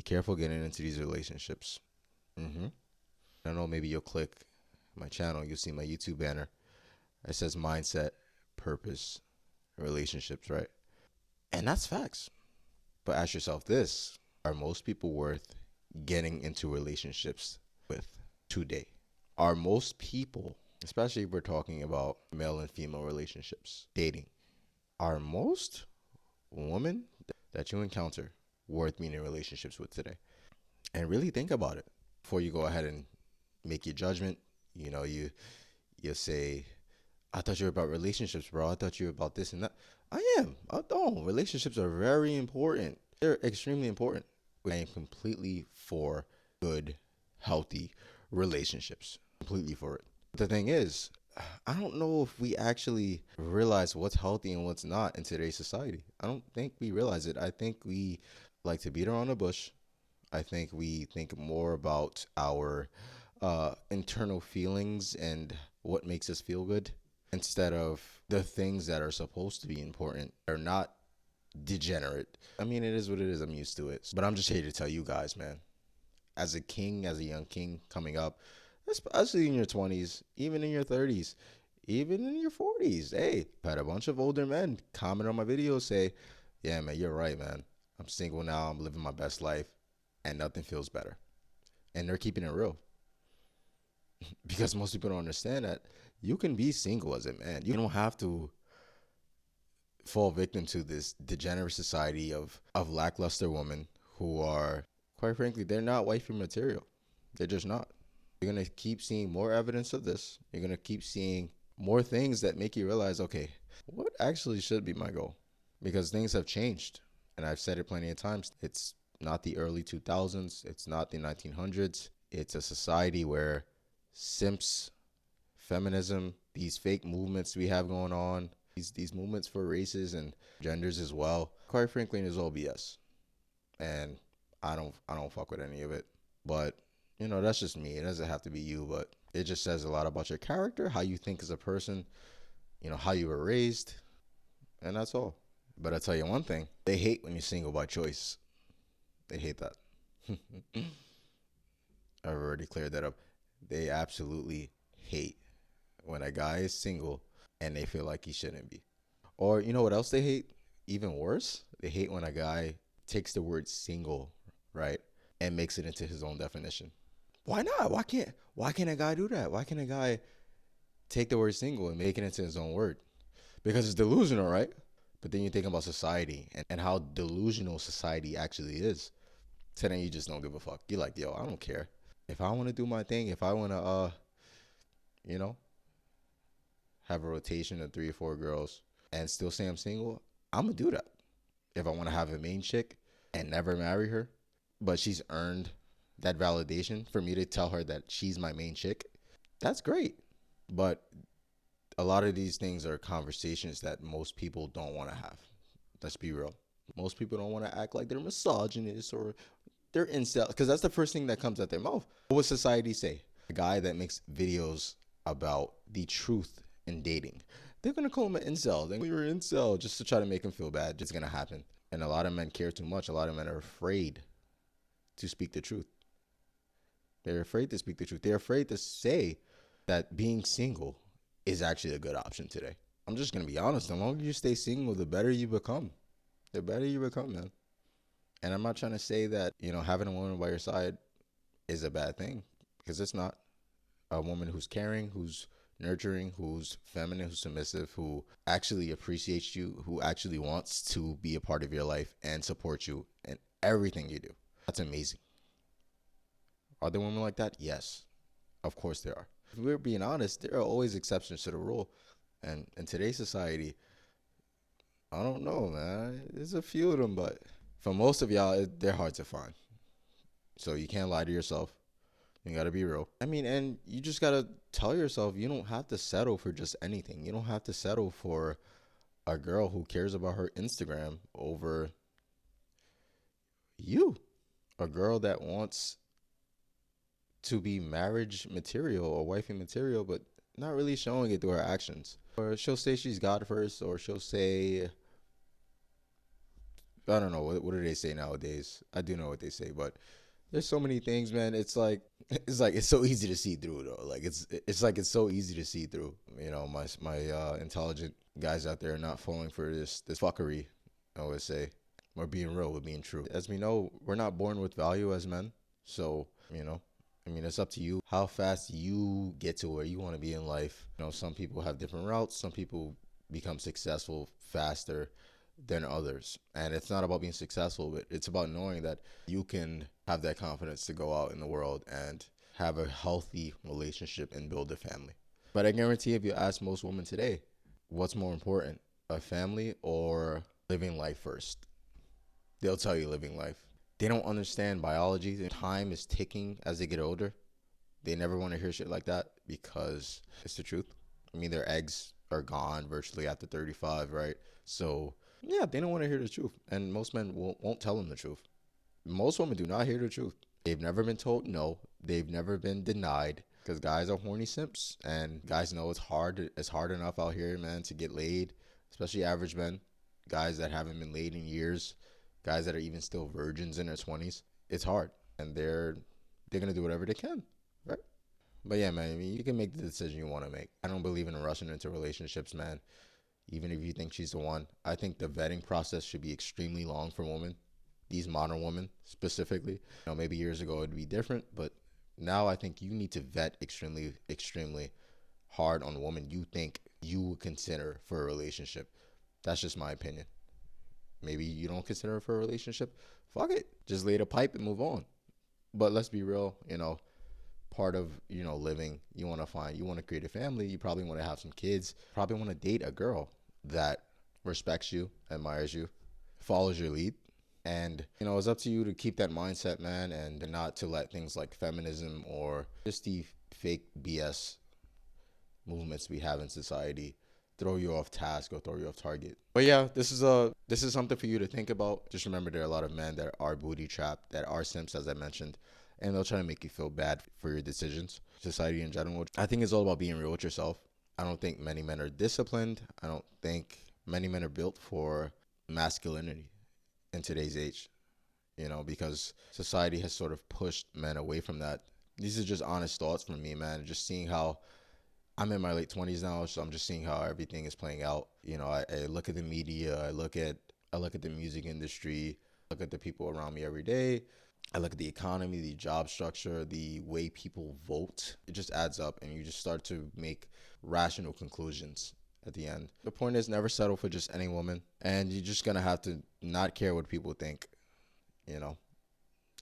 Be careful getting into these relationships. I don't know, maybe you'll click my channel, you'll see my YouTube banner. It says mindset, purpose, relationships, right? And that's facts. But ask yourself this: are most people worth getting into relationships with today? Are most people, especially if we're talking about male and female relationships, dating, are most women that you encounter worth being in relationships with today? And really think about it before you go ahead and make your judgment. You say, I thought you were about relationships, bro. I thought you were about this and that. I am. I don't. Relationships are very important. They're extremely important. I am completely for good, healthy relationships. Completely for it. The thing is, I don't know if we actually realize what's healthy and what's not in today's society. I don't think we realize it. I think we like to beat around the bush. I think we think more about our internal feelings and what makes us feel good instead of the things that are supposed to be important are not degenerate. I mean, it is what it is. I'm used to it. But I'm just here to tell you guys, man, as a king, as a young king coming up, especially in your 20s, even in your 30s, even in your 40s, hey, I've had a bunch of older men comment on my videos, say, yeah, man, you're right, man. I'm single now. I'm living my best life and nothing feels better. And they're keeping it real. Because most people don't understand that you can be single as a man. You don't have to fall victim to this degenerate society of lackluster women who are, quite frankly, they're not wifey material. They're just not. You're going to keep seeing more evidence of this. You're going to keep seeing more things that make you realize, okay, what actually should be my goal? Because things have changed. And I've said it plenty of times. It's not the early 2000s. It's not the 1900s. It's a society where simps, feminism, these fake movements we have going on, these movements for races and genders as well, quite frankly, is all BS. And I don't fuck with any of it. But that's just me. It doesn't have to be you, but it just says a lot about your character, how you think as a person, how you were raised, and that's all. But I'll tell you one thing, they hate when you're single by choice. They hate that. I've already cleared that up. They absolutely hate when a guy is single and they feel like he shouldn't be. Or you know what else they hate? Even worse, they hate when a guy takes the word single, right, and makes it into his own definition. Why not? Why can't a guy do that? Why can't a guy take the word single and make it into his own word? Because it's delusional, right? But then you think about society and how delusional society actually is. So then you just don't give a fuck. You're like, yo, I don't care. If I want to do my thing, if I want to, you know, have a rotation of 3 or 4 girls and still say I'm single, I'm going to do that. If I want to have a main chick and never marry her, but she's earned that validation for me to tell her that she's my main chick, that's great. But a lot of these things are conversations that most people don't want to have. Let's be real. Most people don't want to act like they're misogynist or they're incel, because that's the first thing that comes out their mouth. What would society say? A guy that makes videos about the truth in dating, they're going to call him an incel. Then we were an incel just to try to make him feel bad. It's going to happen. And a lot of men care too much. A lot of men are afraid to speak the truth. They're afraid to speak the truth. They're afraid to say that being single is actually a good option today. I'm just going to be honest. The longer you stay single, the better you become. The better you become, man. And I'm not trying to say that, having a woman by your side is a bad thing, because it's not. A woman who's caring, who's nurturing, who's feminine, who's submissive, who actually appreciates you, who actually wants to be a part of your life and support you in everything you do. That's amazing. Are there women like that? Yes. Of course there are. If we're being honest, there are always exceptions to the rule. And in today's society, I don't know, man. There's a few of them, but for most of y'all, they're hard to find. So you can't lie to yourself. You got to be real. I mean, and you just got to tell yourself you don't have to settle for just anything. You don't have to settle for a girl who cares about her Instagram over you. A girl that wants to be marriage material or wifey material, but not really showing it through her actions. Or she'll say she's God first, or she'll say I don't know what do they say nowadays. I do know what they say, but there's so many things, man. It's so easy to see through though. Like it's so easy to see through. My intelligent guys out there are not falling for this fuckery. I always say, we're being real, we're being true. As we know, we're not born with value as men. So it's up to you how fast you get to where you want to be in life. Some people have different routes. Some people become successful faster than others. And it's not about being successful, but it's about knowing that you can have that confidence to go out in the world and have a healthy relationship and build a family. But I guarantee if you ask most women today, what's more important, a family or living life first? They'll tell you living life. They don't understand biology. Time is ticking as they get older. They never want to hear shit like that because it's the truth. Their eggs are gone virtually after 35, right? So, yeah, they don't want to hear the truth. And most men won't tell them the truth. Most women do not hear the truth. They've never been told no. They've never been denied because guys are horny simps. And guys know it's hard. It's hard enough out here, man, to get laid, especially average men, guys that haven't been laid in years, guys that are even still virgins in their 20s. It's hard. And they're going to do whatever they can, right? But yeah, man, you can make the decision you want to make. I don't believe in rushing into relationships, man. Even if you think she's the one, I think the vetting process should be extremely long for women, these modern women specifically. Maybe years ago it'd be different, but now I think you need to vet extremely, extremely hard on a woman you think you would consider for a relationship. That's just my opinion. Maybe you don't consider her for a relationship. Fuck it. Just lay the pipe and move on. But let's be real, part of, living, you want to create a family. You probably want to have some kids. Probably want to date a girl that respects you, admires you, follows your lead. And, it's up to you to keep that mindset, man, and not to let things like feminism or just the fake BS movements we have in society throw you off task or throw you off target. But yeah, this is something for you to think about. Just remember, there are a lot of men that are booty trapped, that are simps, as I mentioned, and they'll try to make you feel bad for your decisions. Society in general, I think it's all about being real with yourself. I don't think many men are disciplined. I don't think many men are built for masculinity in today's age, because society has sort of pushed men away from that. These are just honest thoughts from me, man. Just seeing how I'm in my late 20s now, so I'm just seeing how everything is playing out. I look at the media, I look at the music industry, look at the people around me every day. I look at the economy, the job structure, the way people vote. It just adds up, and you just start to make rational conclusions at the end. The point is, never settle for just any woman, and you're just going to have to not care what people think.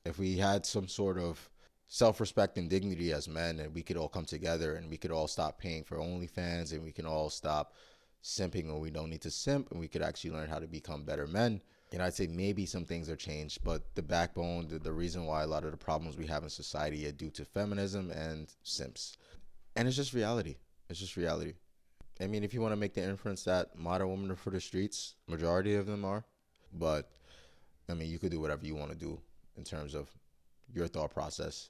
If we had some sort of self-respect and dignity as men, and we could all come together and we could all stop paying for OnlyFans, and we can all stop simping when we don't need to simp, and we could actually learn how to become better men. I'd say maybe some things are changed, but the backbone, the reason why a lot of the problems we have in society are due to feminism and simps. And it's just reality. It's just reality. If you want to make the inference that modern women are for the streets, majority of them are. But, you could do whatever you want to do in terms of your thought process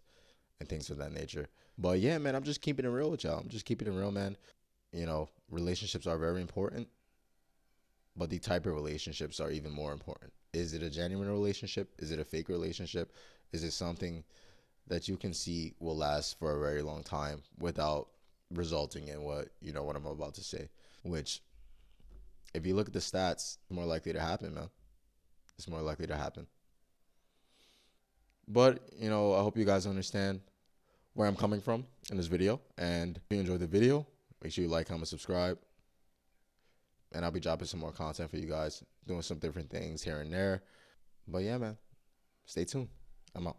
and things of that nature. But yeah, man, I'm just keeping it real with y'all. I'm just keeping it real, man. Relationships are very important, but the type of relationships are even more important. Is it a genuine relationship? Is it a fake relationship? Is it something that you can see will last for a very long time without resulting in what I'm about to say? Which, if you look at the stats, it's more likely to happen, man. It's more likely to happen. But, I hope you guys understand where I'm coming from in this video. And if you enjoyed the video, make sure you like, comment, subscribe. And I'll be dropping some more content for you guys, doing some different things here and there. But yeah, man, stay tuned. I'm out.